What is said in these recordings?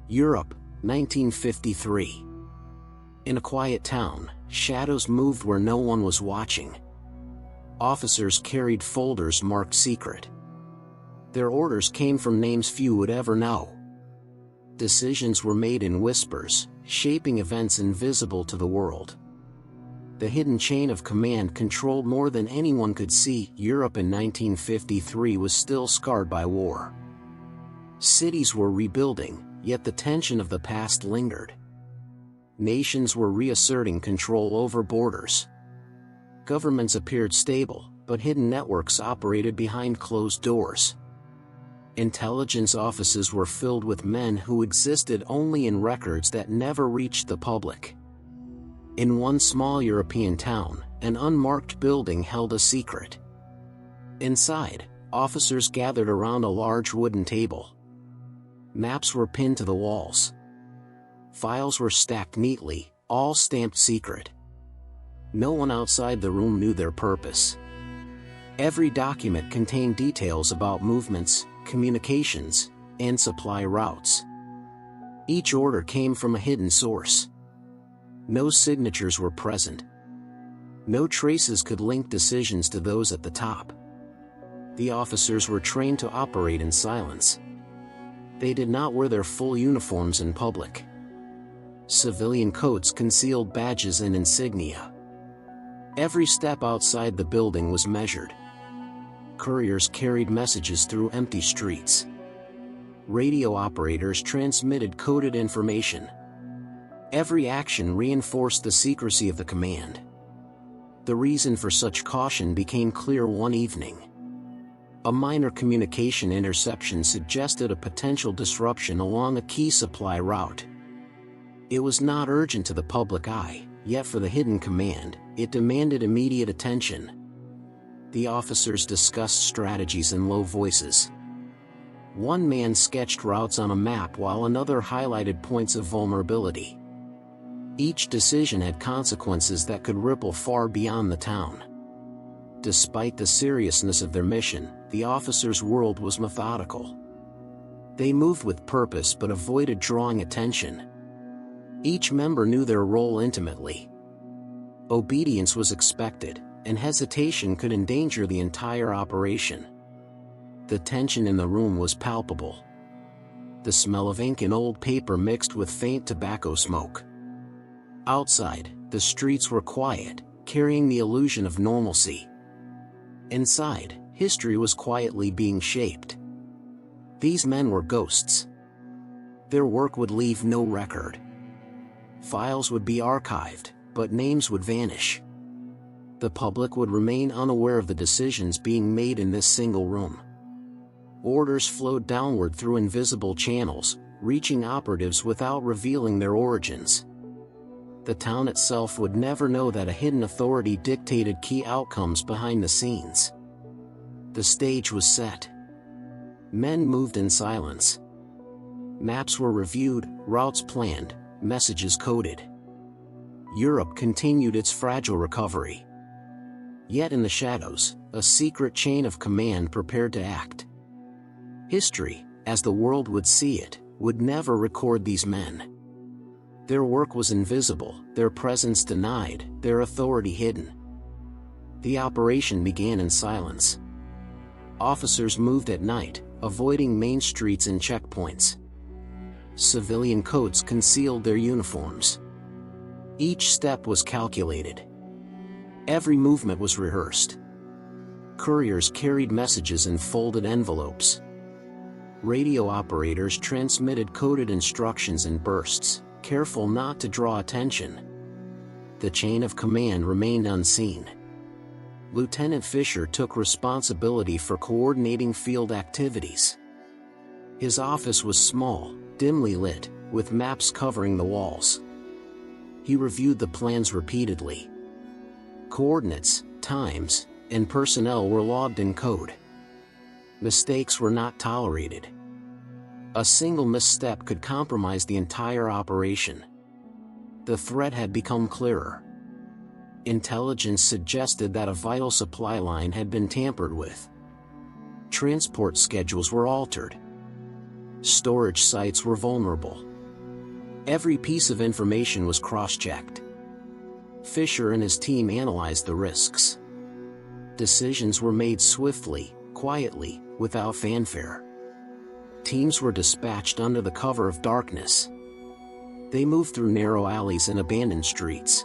Europe, 1953. In a quiet town, shadows moved where no one was watching. Officers carried folders marked secret. Their orders came from names few would ever know. Decisions were made in whispers, shaping events invisible to the world. The hidden chain of command controlled more than anyone could see. Europe in 1953 was still scarred by war. Cities were rebuilding, yet the tension of the past lingered. Nations were reasserting control over borders. Governments appeared stable, but hidden networks operated behind closed doors. Intelligence offices were filled with men who existed only in records that never reached the public. In one small European town, an unmarked building held a secret. Inside, officers gathered around a large wooden table. Maps were pinned to the walls. Files were stacked neatly, all stamped secret. No one outside the room knew their purpose. Every document contained details about movements, communications, and supply routes. Each order came from a hidden source. No signatures were present. No traces could link decisions to those at the top. The officers were trained to operate in silence. They did not wear their full uniforms in public. Civilian coats concealed badges and insignia. Every step outside the building was measured. Couriers carried messages through empty streets. Radio operators transmitted coded information. Every action reinforced the secrecy of the command. The reason for such caution became clear one evening. A minor communication interception suggested a potential disruption along a key supply route. It was not urgent to the public eye, yet for the hidden command, it demanded immediate attention. The officers discussed strategies in low voices. One man sketched routes on a map while another highlighted points of vulnerability. Each decision had consequences that could ripple far beyond the town. Despite the seriousness of their mission, the officers' world was methodical. They moved with purpose but avoided drawing attention. Each member knew their role intimately. Obedience was expected, and hesitation could endanger the entire operation. The tension in the room was palpable. The smell of ink and old paper mixed with faint tobacco smoke. Outside, the streets were quiet, carrying the illusion of normalcy. Inside, history was quietly being shaped. These men were ghosts. Their work would leave no record. Files would be archived, but names would vanish. The public would remain unaware of the decisions being made in this single room. Orders flowed downward through invisible channels, reaching operatives without revealing their origins. The town itself would never know that a hidden authority dictated key outcomes behind the scenes. The stage was set. Men moved in silence. Maps were reviewed, routes planned, messages coded. Europe continued its fragile recovery. Yet in the shadows, a secret chain of command prepared to act. History, as the world would see it, would never record these men. Their work was invisible, their presence denied, their authority hidden. The operation began in silence. Officers moved at night, avoiding main streets and checkpoints. Civilian coats concealed their uniforms. Each step was calculated. Every movement was rehearsed. Couriers carried messages in folded envelopes. Radio operators transmitted coded instructions in bursts, careful not to draw attention. The chain of command remained unseen. Lieutenant Fisher took responsibility for coordinating field activities. His office was small, dimly lit, with maps covering the walls. He reviewed the plans repeatedly. Coordinates, times, and personnel were logged in code. Mistakes were not tolerated. A single misstep could compromise the entire operation. The threat had become clearer. Intelligence suggested that a vital supply line had been tampered with. Transport schedules were altered. Storage sites were vulnerable. Every piece of information was cross-checked. Fisher and his team analyzed the risks. Decisions were made swiftly, quietly, without fanfare. Teams were dispatched under the cover of darkness. They moved through narrow alleys and abandoned streets.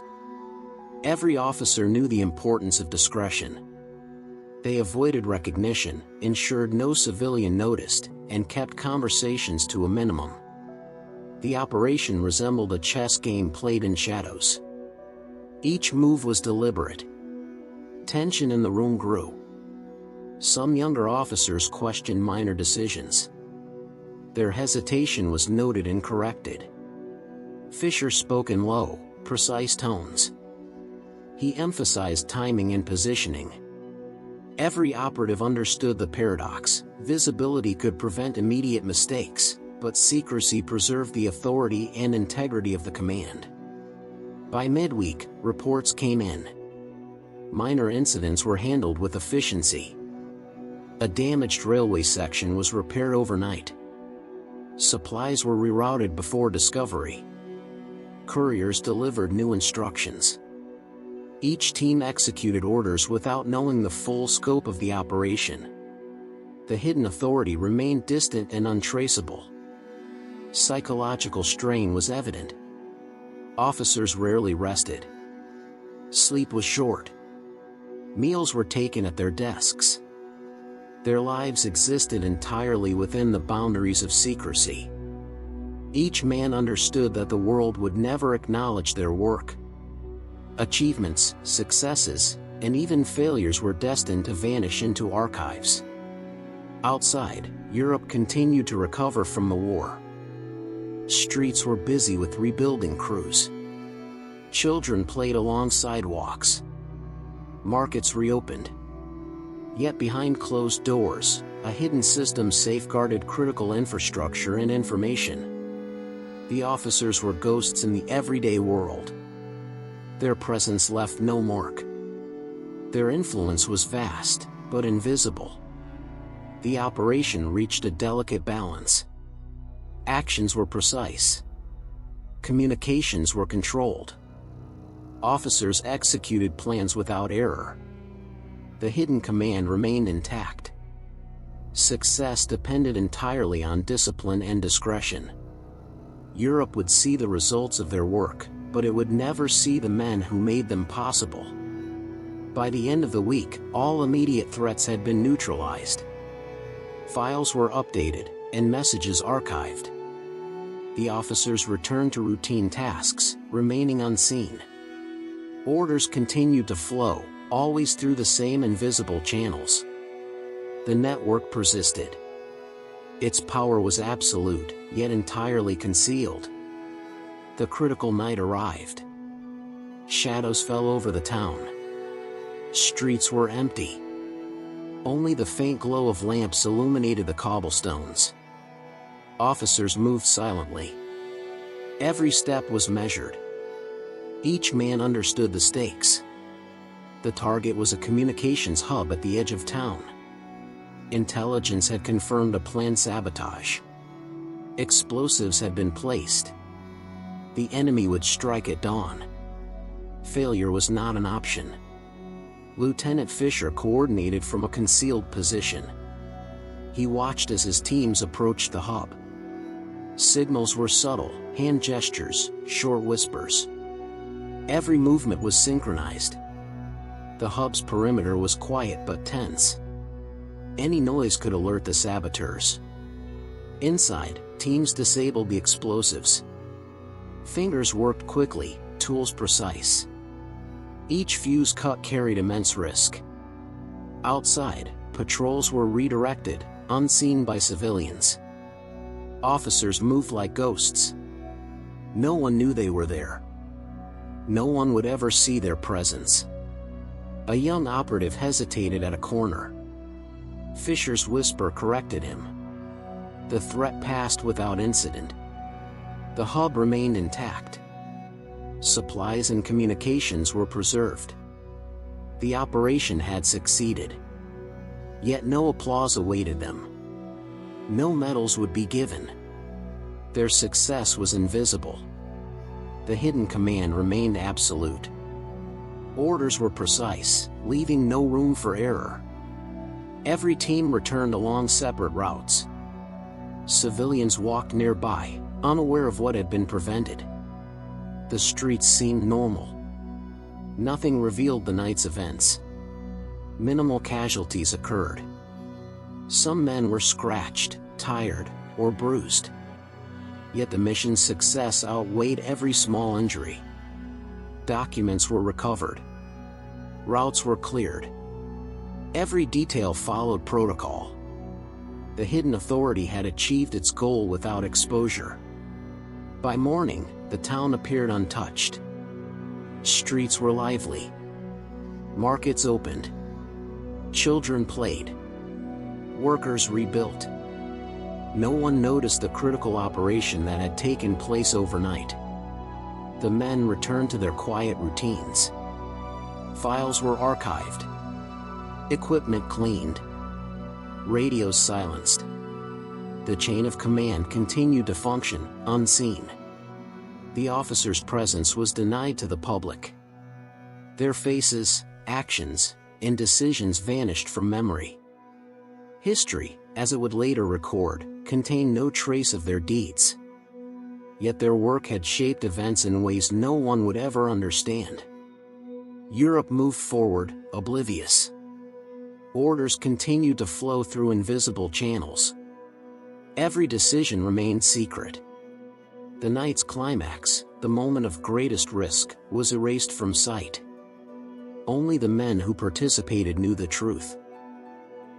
Every officer knew the importance of discretion. They avoided recognition, ensured no civilian noticed, and kept conversations to a minimum. The operation resembled a chess game played in shadows. Each move was deliberate. Tension in the room grew. Some younger officers questioned minor decisions. Their hesitation was noted and corrected. Fisher spoke in low, precise tones. He emphasized timing and positioning. Every operative understood the paradox: visibility could prevent immediate mistakes, but secrecy preserved the authority and integrity of the command. By midweek, reports came in. Minor incidents were handled with efficiency. A damaged railway section was repaired overnight. Supplies were rerouted before discovery. Couriers delivered new instructions. Each team executed orders without knowing the full scope of the operation. The hidden authority remained distant and untraceable. Psychological strain was evident. Officers rarely rested. Sleep was short. Meals were taken at their desks. Their lives existed entirely within the boundaries of secrecy. Each man understood that the world would never acknowledge their work. Achievements, successes, and even failures were destined to vanish into archives. Outside, Europe continued to recover from the war. Streets were busy with rebuilding crews. Children played along sidewalks. Markets reopened. Yet behind closed doors, a hidden system safeguarded critical infrastructure and information. The officers were ghosts in the everyday world. Their presence left no mark. Their influence was vast, but invisible. The operation reached a delicate balance. Actions were precise. Communications were controlled. Officers executed plans without error. The hidden command remained intact. Success depended entirely on discipline and discretion. Europe would see the results of their work, but it would never see the men who made them possible. By the end of the week, all immediate threats had been neutralized. Files were updated, and messages archived. The officers returned to routine tasks, remaining unseen. Orders continued to flow, always through the same invisible channels. The network persisted. Its power was absolute, yet entirely concealed. The critical night arrived. Shadows fell over the town. Streets were empty. Only the faint glow of lamps illuminated the cobblestones. Officers moved silently. Every step was measured. Each man understood the stakes. The target was a communications hub at the edge of town. Intelligence had confirmed a planned sabotage. Explosives had been placed. The enemy would strike at dawn. Failure was not an option. Lieutenant Fisher coordinated from a concealed position. He watched as his teams approached the hub. Signals were subtle, hand gestures, short whispers. Every movement was synchronized. The hub's perimeter was quiet but tense. Any noise could alert the saboteurs. Inside, teams disabled the explosives. Fingers worked quickly, tools precise. Each fuse cut carried immense risk. Outside, patrols were redirected, unseen by civilians. Officers moved like ghosts. No one knew they were there. No one would ever see their presence. A young operative hesitated at a corner. Fisher's whisper corrected him. The threat passed without incident. The hub remained intact. Supplies and communications were preserved. The operation had succeeded. Yet no applause awaited them. No medals would be given. Their success was invisible. The hidden command remained absolute. Orders were precise, leaving no room for error. Every team returned along separate routes. Civilians walked nearby, unaware of what had been prevented. The streets seemed normal. Nothing revealed the night's events. Minimal casualties occurred. Some men were scratched, tired, or bruised. Yet the mission's success outweighed every small injury. Documents were recovered. Routes were cleared. Every detail followed protocol. The hidden authority had achieved its goal without exposure. By morning, the town appeared untouched. Streets were lively. Markets opened. Children played. Workers rebuilt. No one noticed the critical operation that had taken place overnight. The men returned to their quiet routines. Files were archived. Equipment cleaned. Radios silenced. The chain of command continued to function, unseen. The officers' presence was denied to the public. Their faces, actions, and decisions vanished from memory. History, as it would later record, contained no trace of their deeds. Yet their work had shaped events in ways no one would ever understand. Europe moved forward, oblivious. Orders continued to flow through invisible channels. Every decision remained secret. The night's climax, the moment of greatest risk, was erased from sight. Only the men who participated knew the truth.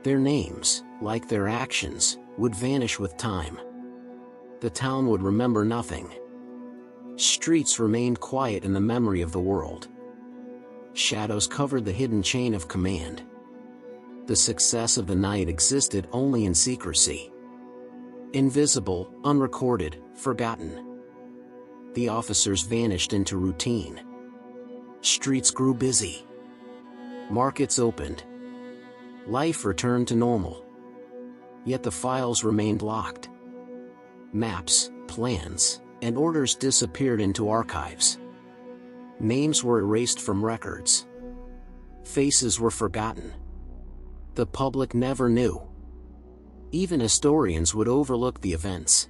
Their names, like their actions, would vanish with time. The town would remember nothing. Streets remained quiet in the memory of the world. Shadows covered the hidden chain of command. The success of the night existed only in secrecy. Invisible, unrecorded, forgotten. The officers vanished into routine. Streets grew busy. Markets opened. Life returned to normal. Yet the files remained locked. Maps, plans, and orders disappeared into archives. Names were erased from records. Faces were forgotten. The public never knew. Even historians would overlook the events.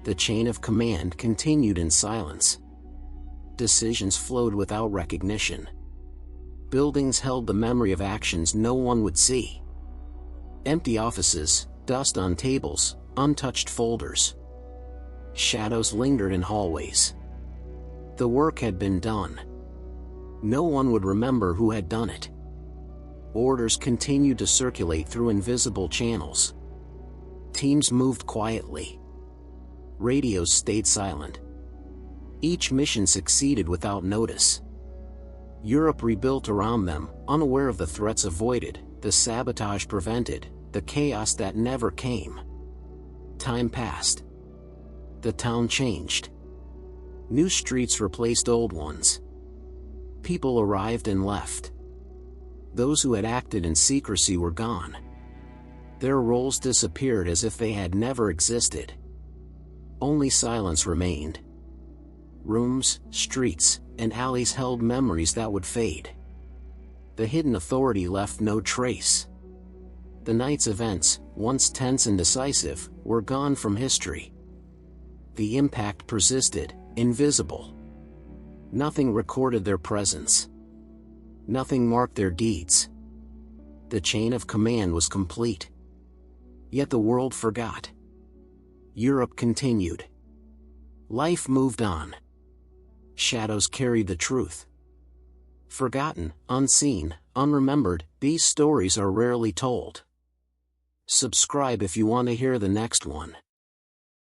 The chain of command continued in silence. Decisions flowed without recognition. Buildings held the memory of actions no one would see. Empty offices, dust on tables, untouched folders. Shadows lingered in hallways. The work had been done. No one would remember who had done it. Orders continued to circulate through invisible channels. Teams moved quietly. Radios stayed silent. Each mission succeeded without notice. Europe rebuilt around them, unaware of the threats avoided, the sabotage prevented, the chaos that never came. Time passed. The town changed. New streets replaced old ones. People arrived and left. Those who had acted in secrecy were gone. Their roles disappeared as if they had never existed. Only silence remained. Rooms, streets, and alleys held memories that would fade. The hidden authority left no trace. The night's events, once tense and decisive, were gone from history. The impact persisted, invisible. Nothing recorded their presence. Nothing marked their deeds. The chain of command was complete. Yet the world forgot. Europe continued. Life moved on. Shadows carried the truth. Forgotten, unseen, unremembered, these stories are rarely told. Subscribe if you want to hear the next one.